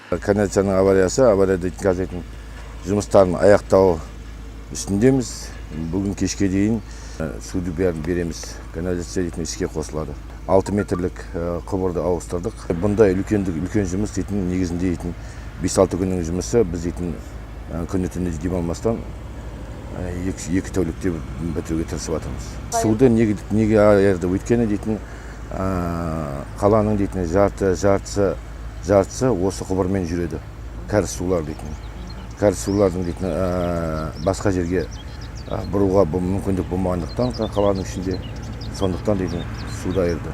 Канализацияның авария дейтін қазетін жұмыстарын аяқтау үстіндеміз. Бүгін кешке дейін суды бәрін береміз. Канализация дейтін іске қосылады. 6 метрлік құбырды ауыстырдық. Бұнда үлкен жұмыс дейтін негізінде дейтін 5-6 күннің жұмысы біз дейтін күні түні демалмастан 2 тәулікте бітіруге тырысып жатырмыз. Суды неге айырды? Өйткені дейтін қаланың дейтін жартысы осы құбырмен жүреді. Кәріз сулар дейтін. Кәріз сулардың дейтін басқа жерге бұруға мүмкіндік болмағандықтан қаланың ішінде сондықтан дейтін суды айырды.